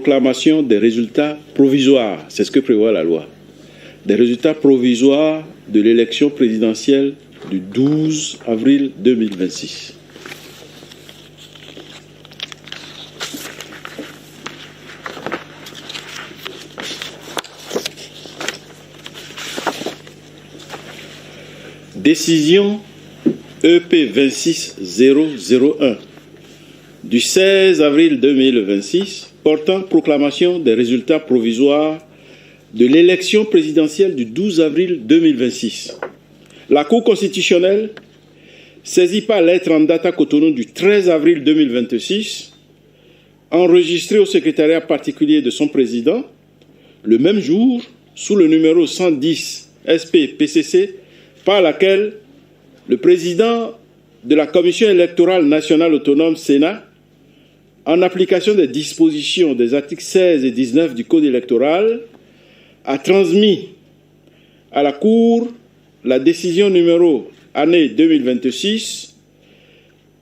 proclamation des résultats provisoires, c'est ce que prévoit la loi, des résultats provisoires de l'élection présidentielle du 12 avril 2026. Décision EP 26001 du 16 avril 2026 portant proclamation des résultats provisoires de l'élection présidentielle du 12 avril 2026. La Cour constitutionnelle, saisie par lettre en date à Cotonou du 13 avril 2026, enregistrée au secrétariat particulier de son président, le même jour, sous le numéro 110 SP-PCC, par laquelle le président de la Commission électorale nationale autonome Sénat, en application des dispositions des articles 16 et 19 du Code électoral, a transmis à la Cour la décision numéro année 2026,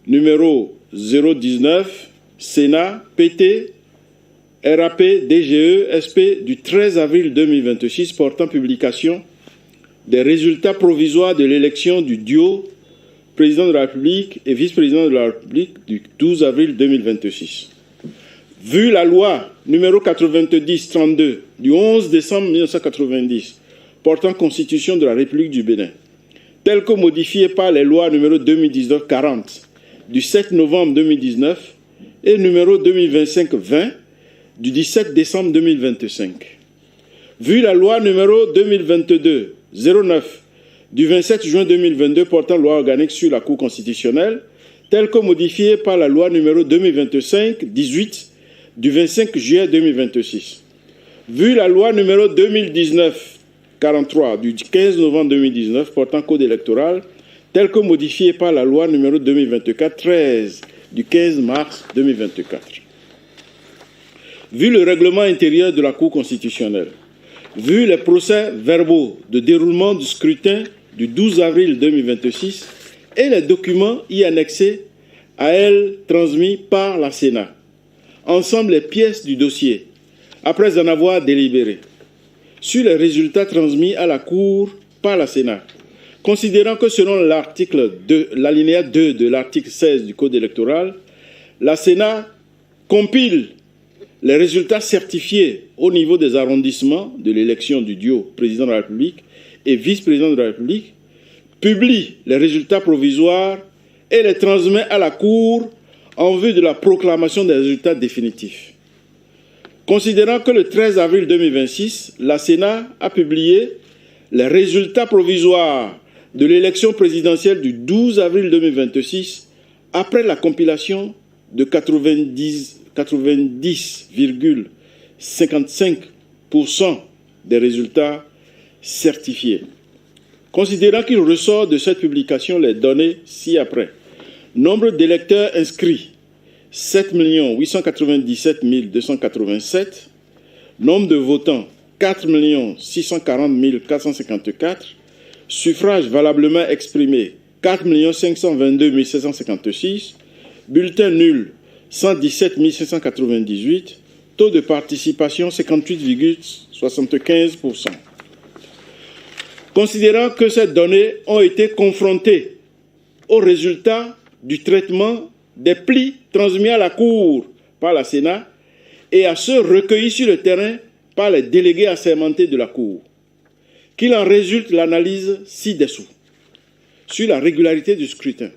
numéro 019, Sénat, PT, RAP, DGE, SP du 13 avril 2026 portant publication des résultats provisoires de l'élection du duo président de la République et vice-président de la République du 12 avril 2026. Vu la loi numéro 90-32 du 11 décembre 1990 portant constitution de la République du Bénin, telle que modifiée par les lois numéro 2019-40 du 7 novembre 2019 et numéro 2025-20 du 17 décembre 2025. Vu la loi numéro 2022-09 du 27 juin 2022 portant loi organique sur la Cour constitutionnelle, telle que modifiée par la loi numéro 2025-18 du 25 juillet 2026. Vu la loi numéro 2019-43 du 15 novembre 2019 portant code électoral, telle que modifiée par la loi numéro 2024-13 du 15 mars 2024. Vu le règlement intérieur de la Cour constitutionnelle, vu les procès-verbaux de déroulement du scrutin du 12 avril 2026 et les documents y annexés à elle transmis par la Sénat, ensemble les pièces du dossier, après en avoir délibéré, sur les résultats transmis à la Cour par la Sénat, considérant que selon l'article 2, l'alinéa 2 de l'article 16 du Code électoral, la Sénat compile les résultats certifiés au niveau des arrondissements de l'élection du duo président de la République et vice-président de la République, publie les résultats provisoires et les transmet à la Cour en vue de la proclamation des résultats définitifs. Considérant que le 13 avril 2026, la Sénat a publié les résultats provisoires de l'élection présidentielle du 12 avril 2026 après la compilation de 90,55% des résultats certifiés. Considérant qu'il ressort de cette publication les données ci-après. Nombre d'électeurs inscrits, 7 897 287. Nombre de votants, 4 640 454. Suffrages valablement exprimés, 4 522 756. Bulletins nuls, 117 598. Taux de participation, 58,75%. Considérant que ces données ont été confrontées aux résultats du traitement des plis transmis à la Cour par la Sénat et à ceux recueillis sur le terrain par les délégués assermentés de la Cour, qu'il en résulte l'analyse ci-dessous sur la régularité du scrutin.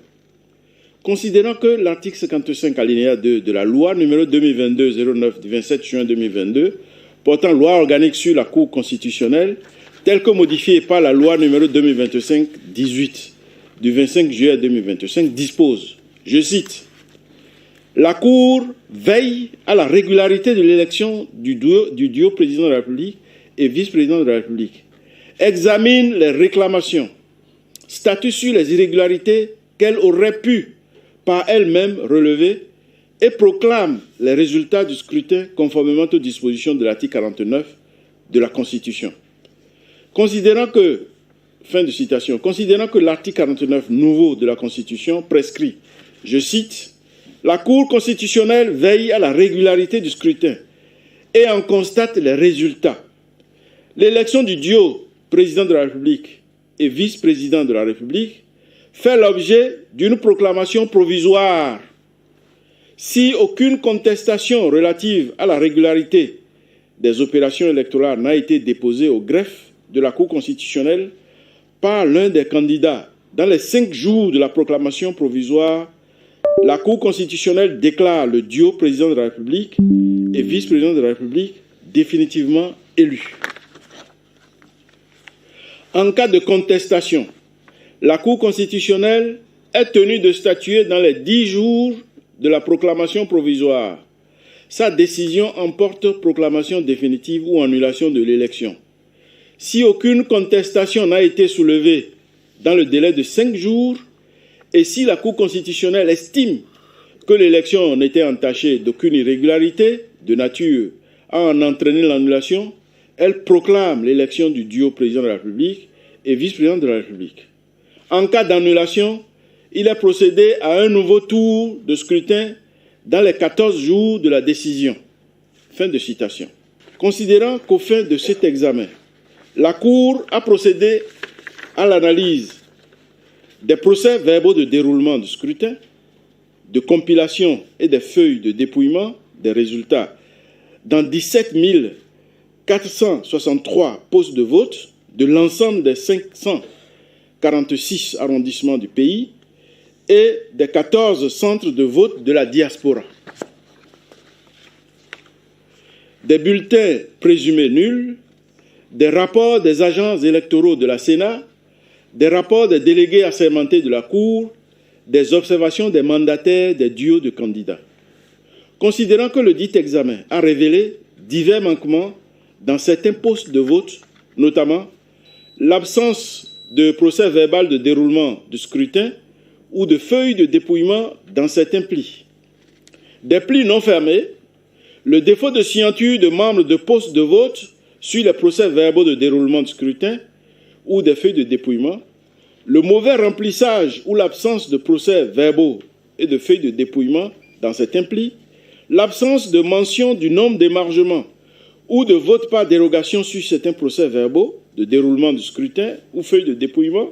Considérant que l'article 55 alinéa 2 de la loi numéro 2022-09 du 27 juin 2022 portant loi organique sur la Cour constitutionnelle, telle que modifiée par la loi numéro 2025-18 du 25 juillet 2025, dispose, je cite, « La Cour veille à la régularité de l'élection du duo président de la République et vice-président de la République, examine les réclamations, statue sur les irrégularités qu'elle aurait pu par elle-même relever et proclame les résultats du scrutin conformément aux dispositions de l'article 49 de la Constitution. Considérant que l'article 49 nouveau de la Constitution prescrit, je cite, « La Cour constitutionnelle veille à la régularité du scrutin et en constate les résultats. L'élection du duo président de la République et vice-président de la République fait l'objet d'une proclamation provisoire. Si aucune contestation relative à la régularité des opérations électorales n'a été déposée au greffe de la Cour constitutionnelle par l'un des candidats dans les 5 jours de la proclamation provisoire, la Cour constitutionnelle déclare le duo président de la République et vice-président de la République définitivement élu. En cas de contestation, la Cour constitutionnelle est tenue de statuer dans les 10 jours de la proclamation provisoire. Sa décision emporte proclamation définitive ou annulation de l'élection. Si aucune contestation n'a été soulevée dans le délai de 5 jours, et si la Cour constitutionnelle estime que l'élection n'était entachée d'aucune irrégularité de nature à en entraîner l'annulation, elle proclame l'élection du duo président de la République et vice-président de la République. En cas d'annulation, il est procédé à un nouveau tour de scrutin dans les 14 jours de la décision. Fin de citation. Considérant qu'au fin de cet examen, la Cour a procédé à l'analyse des procès-verbaux de déroulement du scrutin, de compilation et des feuilles de dépouillement des résultats dans 17 463 postes de vote de l'ensemble des 546 arrondissements du pays et des 14 centres de vote de la diaspora. Des bulletins présumés nuls, des rapports des agents électoraux de la Sénat, des rapports des délégués assermentés de la Cour, des observations des mandataires des duos de candidats. Considérant que le dit examen a révélé divers manquements dans certains postes de vote, notamment l'absence de procès verbal de déroulement du scrutin ou de feuilles de dépouillement dans certains plis, des plis non fermés, le défaut de signature de membres de postes de vote sur les procès-verbaux de déroulement du scrutin ou des feuilles de dépouillement, le mauvais remplissage ou l'absence de procès-verbaux et de feuilles de dépouillement dans certains plis, l'absence de mention du nombre d'émargements ou de vote par dérogation sur certains procès-verbaux de déroulement du scrutin ou feuilles de dépouillement,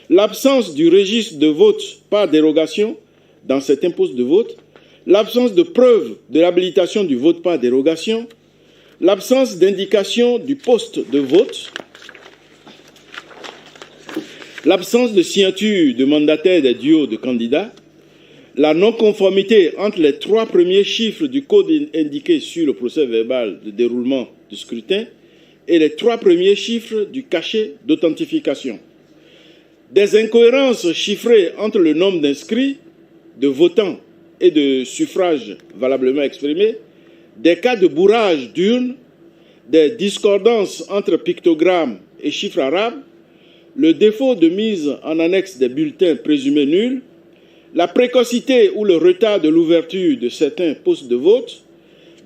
l'absence du registre de vote par dérogation dans certains postes de vote, l'absence de preuve de l'habilitation du vote par dérogation, l'absence d'indication du poste de vote, l'absence de signature de mandataire des duos de candidats, la non-conformité entre les 3 premiers chiffres du code indiqué sur le procès-verbal de déroulement du scrutin et les 3 premiers chiffres du cachet d'authentification. Des incohérences chiffrées entre le nombre d'inscrits, de votants et de suffrages valablement exprimés, des cas de bourrage d'urnes, des discordances entre pictogrammes et chiffres arabes, le défaut de mise en annexe des bulletins présumés nuls, la précocité ou le retard de l'ouverture de certains postes de vote,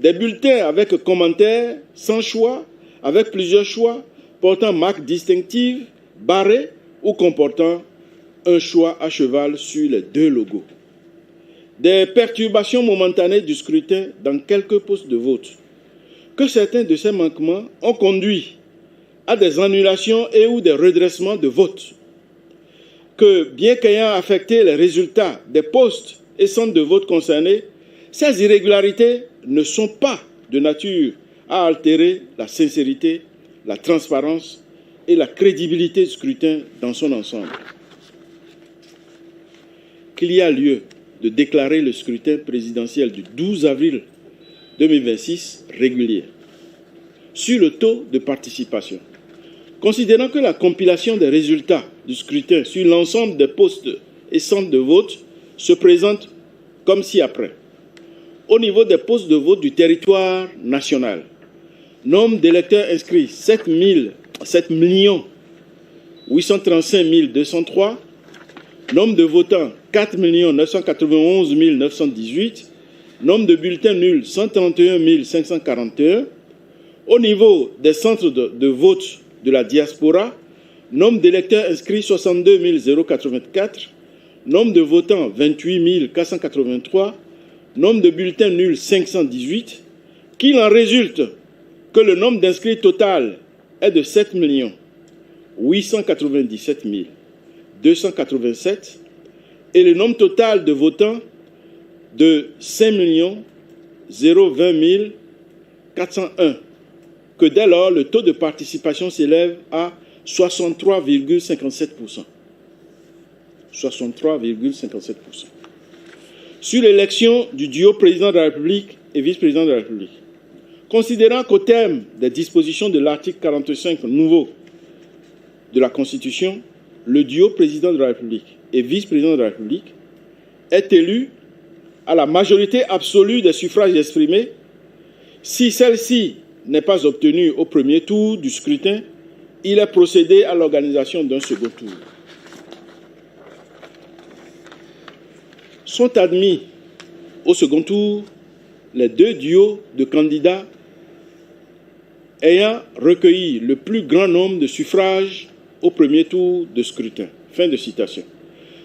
des bulletins avec commentaires, sans choix, avec plusieurs choix, portant marque distinctive, barrés ou comportant un choix à cheval sur les 2 logos. Des perturbations momentanées du scrutin dans quelques postes de vote. Que certains de ces manquements ont conduit à des annulations et ou des redressements de vote. Que, bien qu'ayant affecté les résultats des postes et centres de vote concernés, ces irrégularités ne sont pas de nature à altérer la sincérité, la transparence et la crédibilité du scrutin dans son ensemble. Qu'il y a lieu de déclarer le scrutin présidentiel du 12 avril 2026 régulier. Sur le taux de participation, considérant que la compilation des résultats du scrutin sur l'ensemble des postes et centres de vote se présente comme ci-après. Au niveau des postes de vote du territoire national, nombre d'électeurs inscrits 7 835 203, nombre de votants 4 991 918, nombre de bulletins nuls 131 541. Au niveau des centres de vote de la diaspora, nombre d'électeurs inscrits 62 084, nombre de votants 28 483, nombre de bulletins nuls 518, qu'il en résulte que le nombre d'inscrits total est de 7 897 287 et le nombre total de votants de 5 020 401, que dès lors, le taux de participation s'élève à 63,57%. 63,57%. Sur l'élection du duo président de la République et vice-président de la République, considérant qu'au terme des dispositions de l'article 45 nouveau de la Constitution, le duo président de la République et vice-président de la République est élu à la majorité absolue des suffrages exprimés. Si celle-ci n'est pas obtenue au premier tour du scrutin, il est procédé à l'organisation d'un second tour. Sont admis au second tour les deux duos de candidats ayant recueilli le plus grand nombre de suffrages au premier tour de scrutin. Fin de citation.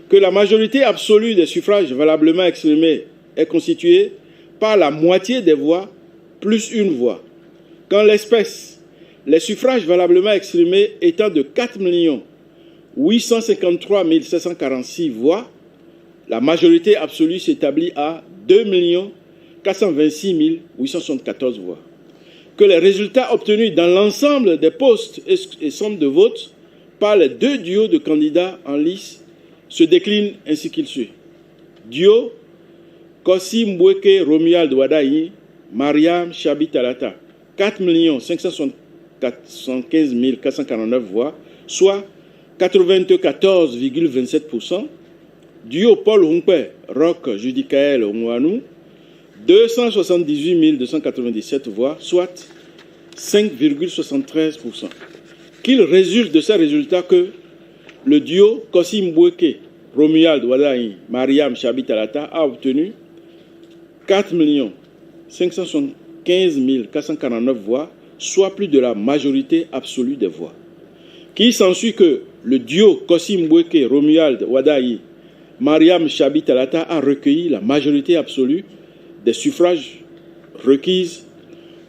Que la majorité absolue des suffrages valablement exprimés est constituée par la moitié des voix plus une voix. Qu'en l'espèce, les suffrages valablement exprimés étant de 4 853 746 voix, la majorité absolue s'établit à 2 426 874 voix. Que les résultats obtenus dans l'ensemble des postes et sommes de vote par les deux duos de candidats en lice se déclinent ainsi qu'il suit. Duo Kossi Mbweke Romuald Wadayi, Mariam Chabi Talata, 4 575 449 voix, soit 94,27%. Duo Paul Hunkpe Roch Judicaël Onwanou, 278 297 voix, soit 5,73%. Qu'il résulte de ces résultats que le duo Kossi Mbweke Romuald Wadayi, Mariam Chabi Talata a obtenu 4 575 449 voix, soit plus de la majorité absolue des voix. Qu'il s'ensuit que le duo Kossi Mbweke Romuald Wadayi, Mariam Chabi Talata a recueilli la majorité absolue des suffrages requises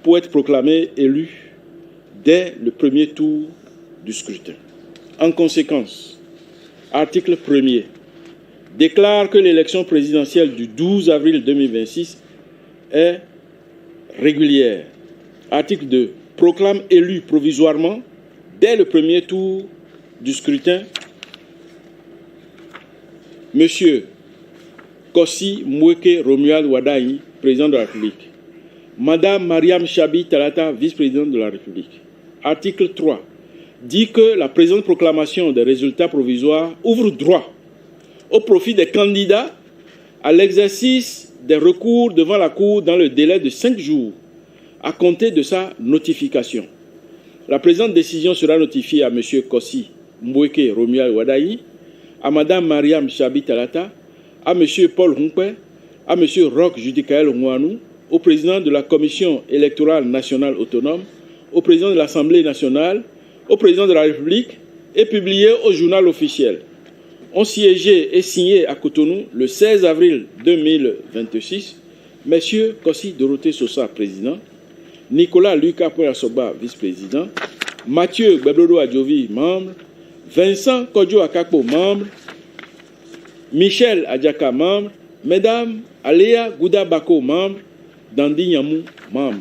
pour être proclamé élu dès le premier tour du scrutin. En conséquence, article 1er déclare que l'élection présidentielle du 12 avril 2026 est régulière. Article 2 proclame élu provisoirement dès le premier tour du scrutin Monsieur Kossi Mbweke Romuald Wadayi, président de la République. Madame Mariam Chabi Talata, vice-présidente de la République. Article 3 dit que la présente proclamation des résultats provisoires ouvre droit au profit des candidats à l'exercice des recours devant la Cour dans le délai de 5 jours à compter de sa notification. La présente décision sera notifiée à M. Kossi Mbweke Romuald Wadayi, à Mme Mariam Chabi Talata, à M. Paul Hunkpe, à M. Roch Judicaël Onwanou, au président de la Commission électorale nationale autonome, au président de l'Assemblée nationale, au président de la République et publié au journal officiel. Ont siégé et signé à Cotonou le 16 avril 2026 M. Kossi Dorothée Sosa, président, Nicolas Lucas Poyasoba, vice-président, Mathieu Gbeblodo Adjovi, membre, Vincent Kodjo Akakpo, membre, Michel Adjaka, membre, Mesdames Aléa Gouda Bako, membre, Dandi Nyamou, membre.